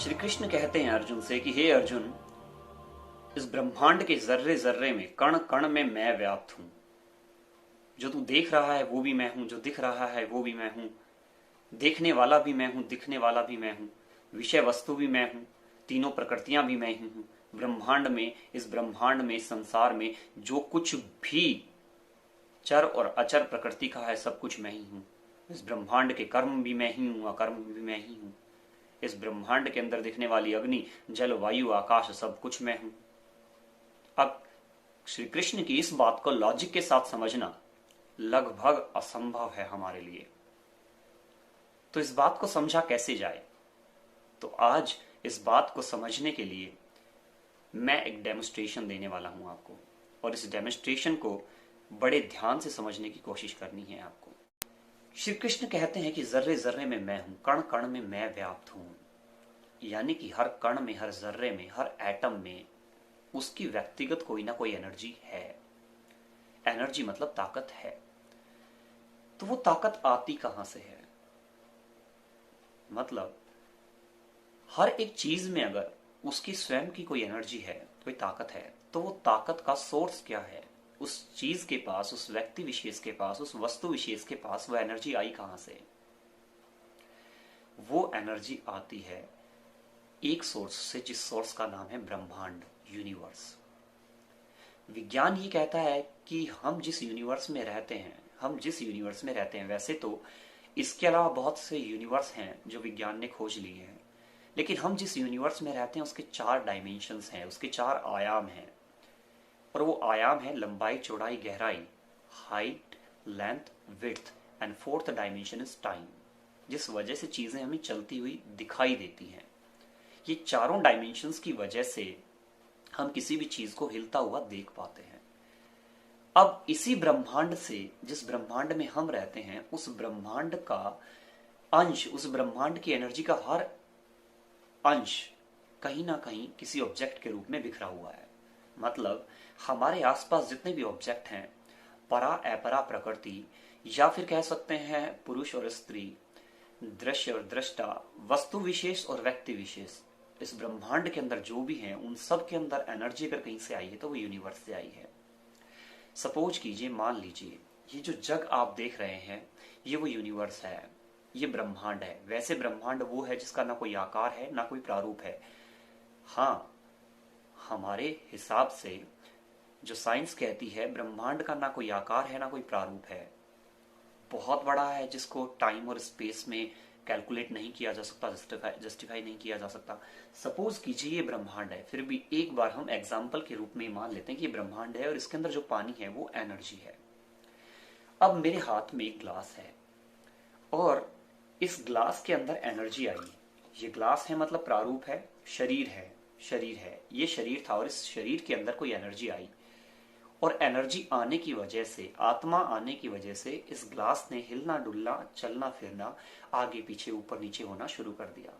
श्री कृष्ण कहते हैं अर्जुन से कि हे अर्जुन, इस ब्रह्मांड के जर्रे जर्रे में, कण कण में मैं व्याप्त हूं। जो तू देख रहा है वो भी मैं हूं, जो दिख रहा है वो भी मैं हूं, देखने वाला भी मैं हूं, दिखने वाला भी मैं हूं, विषय वस्तु भी मैं हूं, तीनों प्रकृतियां भी मैं ही हूं। ब्रह्मांड में, इस ब्रह्मांड में, इस संसार में जो कुछ भी चर और अचर प्रकृति का है सब कुछ मैं ही हूं। इस ब्रह्मांड के कर्म भी मैं ही हूं, अकर्म भी मैं ही हूं। इस ब्रह्मांड के अंदर दिखने वाली अग्नि, जल, वायु, आकाश सब कुछ मैं हूं। अब श्री कृष्ण की इस बात को लॉजिक के साथ समझना लगभग असंभव है हमारे लिए। तो इस बात को समझा कैसे जाए? तो आज इस बात को समझने के लिए मैं एक डेमोस्ट्रेशन देने वाला हूं आपको, और इस डेमोस्ट्रेशन को बड़े ध्यान से समझने की कोशिश करनी है आपको। श्री कृष्ण कहते हैं कि जर्रे जर्रे में मैं हूं, कण कण में मैं व्याप्त हूं। यानी कि हर कण में, हर जर्रे में, हर एटम में उसकी व्यक्तिगत कोई ना कोई एनर्जी है। एनर्जी मतलब ताकत है। तो वो ताकत आती कहां से है? मतलब हर एक चीज में अगर उसकी स्वयं की कोई एनर्जी है, कोई ताकत है, तो वो ताकत का सोर्स क्या है? उस चीज के पास, उस व्यक्ति विशेष के पास, उस वस्तु विशेष के पास वो एनर्जी आई कहां से? वो एनर्जी आती है एक सोर्स से, जिस सोर्स का नाम है ब्रह्मांड, यूनिवर्स। विज्ञान ये कहता है कि हम जिस यूनिवर्स में रहते हैं, वैसे तो इसके अलावा बहुत से यूनिवर्स हैं जो विज्ञान ने खोज लिए हैं, लेकिन हम जिस यूनिवर्स में रहते हैं उसके 4 डायमेंशंस हैं, उसके 4 आयाम हैं। और वो आयाम है लंबाई, चौड़ाई, गहराई, height, length, width, and 4th dimension is time, जिस वजह से चीजें हमें चलती हुई दिखाई देती हैं। ये चारों डायमेंशंस की वजह से हम किसी भी चीज को हिलता हुआ देख पाते हैं। अब इसी ब्रह्मांड से, जिस ब्रह्मांड में हम रहते हैं, उस ब्रह्मांड का अंश, उस ब्रह्मांड की एनर्जी का हर अंश कहीं ना कहीं किसी ऑब्जेक्ट के रूप में बिखरा हुआ है। मतलब हमारे आसपास जितने भी ऑब्जेक्ट हैं, परा अपरा प्रकृति, या फिर कह सकते हैं पुरुष और स्त्री, दृश्य और दृष्टा, वस्तु विशेष और व्यक्ति विशेष, इस ब्रह्मांड के अंदर जो भी हैं उन सब के अंदर एनर्जी अगर कहीं से आई है तो वो यूनिवर्स से आई है। सपोज कीजिए, मान लीजिए, ये जो जग आप देख रहे हैं ये वो यूनिवर्स है, ये ब्रह्मांड है। वैसे ब्रह्मांड वो है जिसका ना कोई आकार है, ना कोई प्रारूप है। हाँ, हमारे हिसाब से जो साइंस कहती है, ब्रह्मांड का ना कोई आकार है, ना कोई प्रारूप है, बहुत बड़ा है, जिसको टाइम और स्पेस में कैलकुलेट नहीं किया जा सकता, जस्टिफाई नहीं किया जा सकता। सपोज कीजिए ये ब्रह्मांड है, फिर भी एक बार हम एग्जाम्पल के रूप में मान लेते हैं कि ये ब्रह्मांड है और इसके अंदर जो पानी है वो एनर्जी है। अब मेरे हाथ में एक ग्लास है और इस ग्लास के अंदर एनर्जी आई। ये ग्लास है मतलब प्रारूप है, शरीर है, ये शरीर था और इस शरीर के अंदर कोई एनर्जी आई, और एनर्जी आने की वजह से, आत्मा आने की वजह से इस ग्लास ने हिलना डुलना, चलना फिरना, आगे पीछे ऊपर नीचे होना शुरू कर दिया।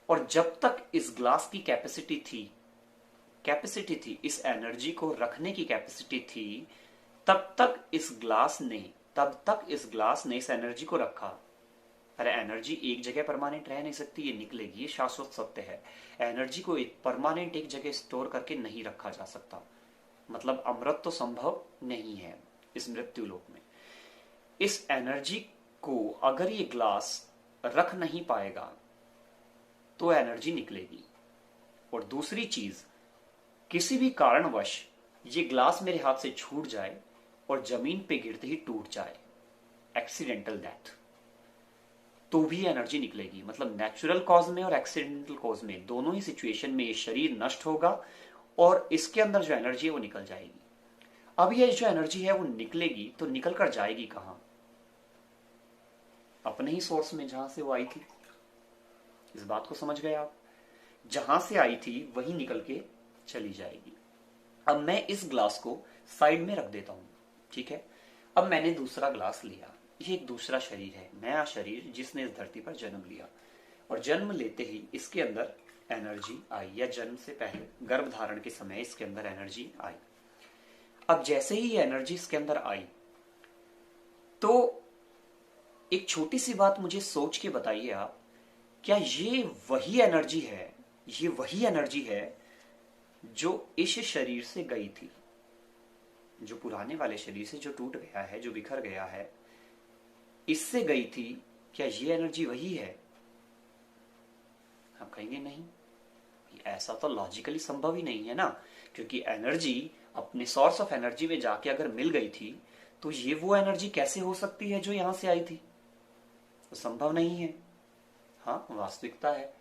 और जब तक इस ग्लास की कैपेसिटी थी, इस एनर्जी को रखने की कैपेसिटी थी, तब तक इस ग्लास ने इस एनर्जी को रखा। अरे एनर्जी एक जगह परमानेंट रह नहीं सकती, ये निकलेगी, ये शाश्वत सत्य है। एनर्जी को परमानेंट एक जगह स्टोर करके नहीं रखा जा सकता। मतलब अमृत तो संभव नहीं है इस मृत्यु लोक में। इस एनर्जी को अगर ये ग्लास रख नहीं पाएगा तो एनर्जी निकलेगी। और दूसरी चीज, किसी भी कारणवश ये ग्लास मेरे हाथ से छूट जाए और जमीन पे गिरते ही टूट जाए, एक्सीडेंटल डेथ, तो भी एनर्जी निकलेगी। मतलब नेचुरल कॉज में और एक्सीडेंटल कॉज में, दोनों ही सिचुएशन में ये शरीर नष्ट होगा और इसके अंदर जो एनर्जी है वो निकल जाएगी। अब ये जो एनर्जी है वो निकलेगी तो निकल कर जाएगी कहां? अपने ही सोर्स में, जहां से वो आई थी। इस बात को समझ गए आप? जहां से आई थी वही निकल के चली जाएगी। अब मैं इस ग्लास को साइड में रख देता हूं, ठीक है। अब मैंने दूसरा ग्लास लिया, ये एक दूसरा शरीर है, नया शरीर जिसने इस धरती पर जन्म लिया, और जन्म लेते ही इसके अंदर एनर्जी आई, या जन्म से पहले गर्भ धारण के समय इसके अंदर एनर्जी आई। अब जैसे ही ये एनर्जी इसके अंदर आई तो एक छोटी सी बात मुझे सोच के बताइए आप क्या ये वही एनर्जी है, ये वही एनर्जी है जो इस शरीर से गई थी, जो पुराने वाले शरीर से जो टूट गया है, जो बिखर गया है, इससे गई थी? क्या ये एनर्जी वही है? हम कहेंगे नहीं, ऐसा तो लॉजिकली संभव ही नहीं है ना, क्योंकि एनर्जी अपने सोर्स ऑफ एनर्जी में जाके अगर मिल गई थी तो ये वो एनर्जी कैसे हो सकती है जो यहां से आई थी? तो संभव नहीं है। हाँ, वास्तविकता है।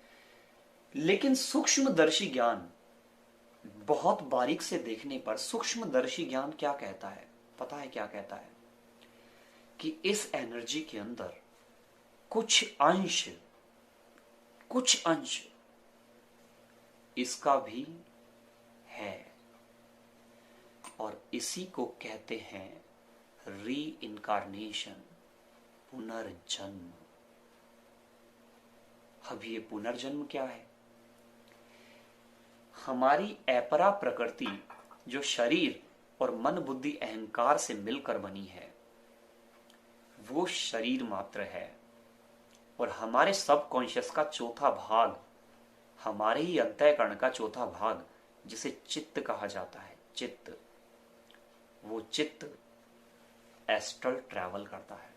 लेकिन सूक्ष्मदर्शी ज्ञान, बहुत बारीक से देखने पर सूक्ष्मदर्शी ज्ञान क्या कहता है? पता है क्या कहता है? कि इस एनर्जी के अंदर कुछ अंश इसका भी है, और इसी को कहते हैं री इनकारनेशन, पुनर्जन्म। अब ये पुनर्जन्म क्या है? हमारी अपरा प्रकृति जो शरीर और मन बुद्धि अहंकार से मिलकर बनी है, वो शरीर मात्र है, और हमारे सबकॉन्शियस का चौथा भाग, हमारे ही अंतःकरण का चौथा भाग, जिसे चित्त कहा जाता है, चित्त, वो चित्त एस्ट्रल ट्रैवल करता है।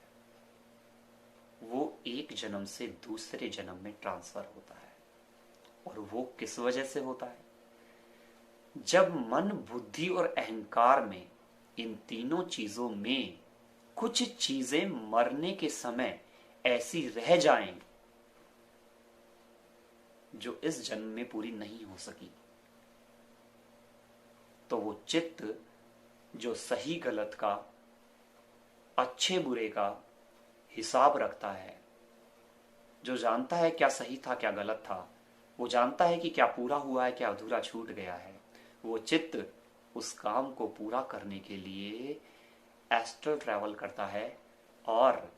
वो एक जन्म से दूसरे जन्म में ट्रांसफर होता है। और वो किस वजह से होता है? जब मन, बुद्धि और अहंकार में, इन तीनों चीजों में कुछ चीजें मरने के समय ऐसी रह जाएं जो इस जन्म में पूरी नहीं हो सकी, तो वो चित्त जो सही गलत का, अच्छे बुरे का हिसाब रखता है, जो जानता है क्या सही था क्या गलत था, वो जानता है कि क्या पूरा हुआ है क्या अधूरा छूट गया है, वो चित्त उस काम को पूरा करने के लिए एस्ट्रल ट्रैवल करता है और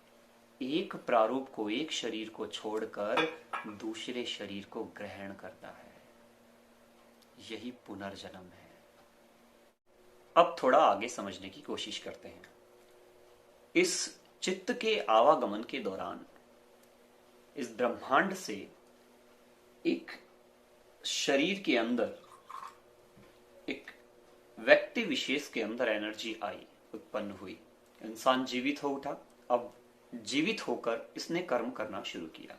एक प्रारूप को, एक शरीर को छोड़कर दूसरे शरीर को ग्रहण करता है। यही पुनर्जन्म है। अब थोड़ा आगे समझने की कोशिश करते हैं। इस चित्त के आवागमन के दौरान इस ब्रह्मांड से एक शरीर के अंदर, एक व्यक्ति विशेष के अंदर एनर्जी आई, उत्पन्न हुई। इंसान जीवित हो उठा। अब जीवित होकर इसने कर्म करना शुरू किया।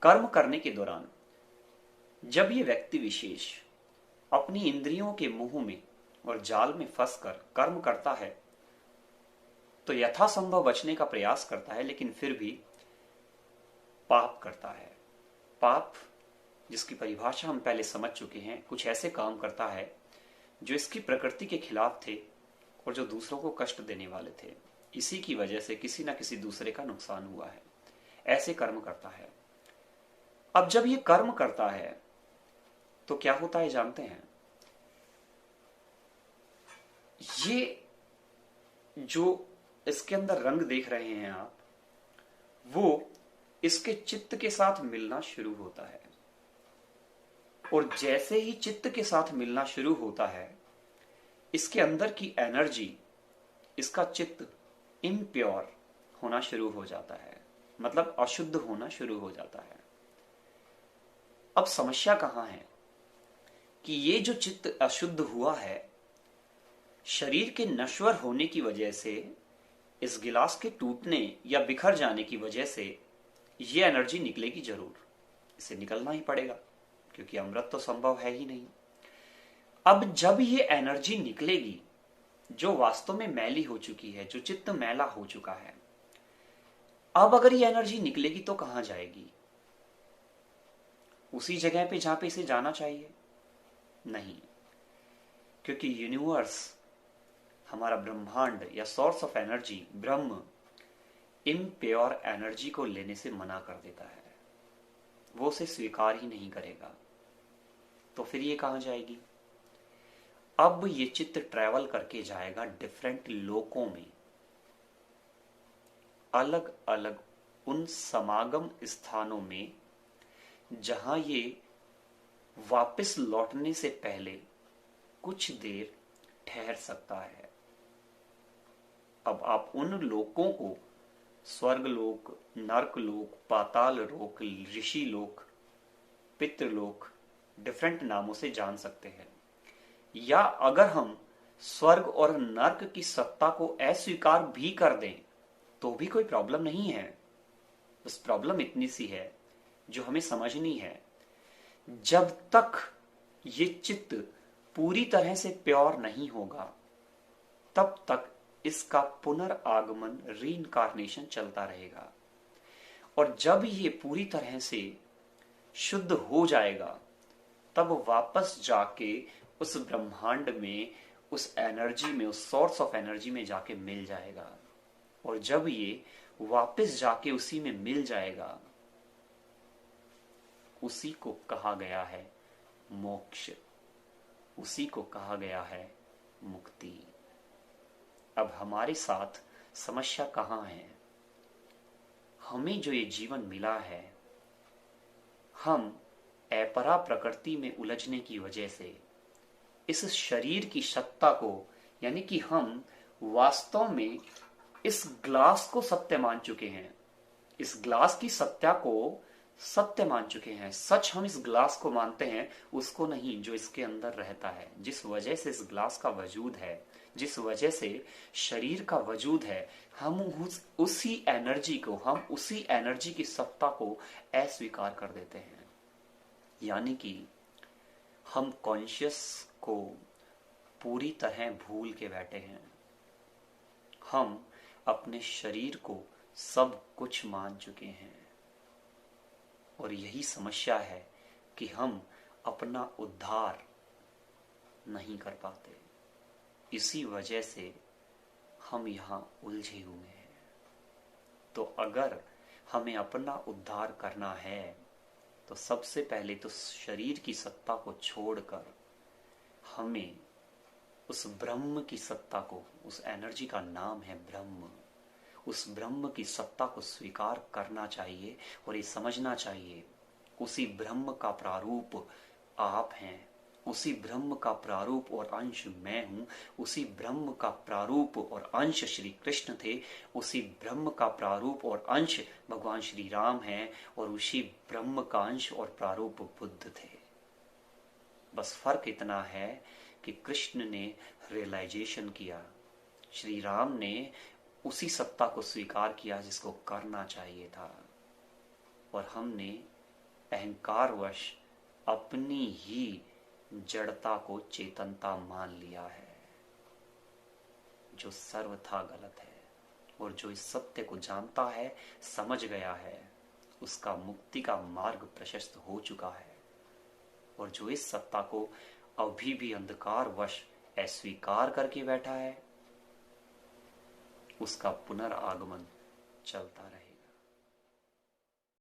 कर्म करने के दौरान जब ये व्यक्ति विशेष अपनी इंद्रियों के मोह में और जाल में फंसकर कर्म करता है, तो यथासंभव बचने का प्रयास करता है, लेकिन फिर भी पाप करता है। पाप, जिसकी परिभाषा हम पहले समझ चुके हैं, कुछ ऐसे काम करता है जो इसकी प्रकृति के खिलाफ थे और जो दूसरों को कष्ट देने वाले थे। इसी की वजह से किसी ना किसी दूसरे का नुकसान हुआ है। ऐसे कर्म करता है। अब जब ये कर्म करता है तो क्या होता है जानते हैं? ये जो इसके अंदर रंग देख रहे हैं आप, वो इसके चित्त के साथ मिलना शुरू होता है। और जैसे ही चित्त के साथ मिलना शुरू होता है, इसके अंदर की एनर्जी, इसका चित्त इम्प्योर होना शुरू हो जाता है, मतलब अशुद्ध होना शुरू हो जाता है। अब समस्या कहां है कि ये जो चित्त अशुद्ध हुआ है, शरीर के नश्वर होने की वजह से, इस गिलास के टूटने या बिखर जाने की वजह से ये एनर्जी निकलेगी जरूर। इसे निकलना ही पड़ेगा, क्योंकि अमृत तो संभव है ही नहीं। अब जब ये एनर्जी निकलेगी, जो वास्तव में मैली हो चुकी है, जो चित्त मैला हो चुका है, अब अगर ये एनर्जी निकलेगी तो कहां जाएगी? उसी जगह पे जहां पे इसे जाना चाहिए? नहीं, क्योंकि यूनिवर्स, हमारा ब्रह्मांड या source of energy Brahma, impure energy को लेने से मना कर देता है। वो उसे स्वीकार ही नहीं करेगा। तो फिर ये कहां जाएगी? अब ये चित्त ट्रैवल करके जाएगा डिफरेंट लोकों में, अलग अलग उन समागम स्थानों में जहां ये वापस लौटने से पहले कुछ देर ठहर सकता है। अब आप उन लोकों को स्वर्गलोक, नर्कलोक, पाताल लोक, ऋषि लोक, पितृलोक डिफरेंट नामों से जान सकते हैं। या अगर हम स्वर्ग और नर्क की सत्ता को अस्वीकार भी कर दें तो भी कोई प्रॉब्लम नहीं है। बस प्रॉब्लम इतनी सी है जो हमें समझनी है, जब तक ये चित्त पूरी तरह से प्योर नहीं होगा तब तक इसका पुनर्आगमन, रीइंकारनेशन चलता रहेगा। और जब ये पूरी तरह से शुद्ध हो जाएगा तब वापस जाके उस ब्रह्मांड में, उस एनर्जी में, उस सोर्स ऑफ एनर्जी में जाके मिल जाएगा। और जब ये वापस जाके उसी में मिल जाएगा, उसी को कहा गया है मोक्ष, उसी को कहा गया है मुक्ति। अब हमारे साथ समस्या कहाँ है? हमें जो ये जीवन मिला है, हम अपरा प्रकृति में उलझने की वजह से इस शरीर की सत्ता को, यानी कि हम वास्तव में इस ग्लास को सत्य मान चुके हैं, इस ग्लास की सत्या को सत्य मान चुके हैं। सच हम इस ग्लास को मानते हैं, उसको नहीं जो इसके अंदर रहता है। जिस वजह से इस ग्लास का वजूद है, जिस वजह से शरीर का वजूद है, हम उसी एनर्जी की सत्ता को अस्वीकार कर देते हैं। यानी कि हम कॉन्शियस को पूरी तरह भूल के बैठे हैं। हम अपने शरीर को सब कुछ मान चुके हैं। और यही समस्या है कि हम अपना उद्धार नहीं कर पाते। इसी वजह से हम यहाँ उलझे हुए हैं। तो अगर हमें अपना उद्धार करना है तो सबसे पहले तो शरीर की सत्ता को छोड़कर हमें उस ब्रह्म की सत्ता को, उस एनर्जी का नाम है ब्रह्म, उस ब्रह्म की सत्ता को स्वीकार करना चाहिए। और ये समझना चाहिए उसी ब्रह्म का प्रारूप आप हैं, उसी ब्रह्म का प्रारूप और अंश मैं हूं, उसी ब्रह्म का प्रारूप और अंश श्री कृष्ण थे, उसी ब्रह्म का प्रारूप और अंश भगवान श्री राम हैं, और उसी ब्रह्म का अंश और प्रारूप बुद्ध थे। बस फर्क इतना है कि कृष्ण ने रियलाइजेशन किया, श्री राम ने उसी सत्ता को स्वीकार किया जिसको करना चाहिए था, और हमने अहंकारवश अपनी ही जड़ता को चेतनता मान लिया है, जो सर्वथा गलत है। और जो इस सत्य को जानता है, समझ गया है, उसका मुक्ति का मार्ग प्रशस्त हो चुका है। और जो इस सत्ता को अभी भी अंधकारवश अस्वीकार करके बैठा है, उसका पुनर्आगमन चलता रहे।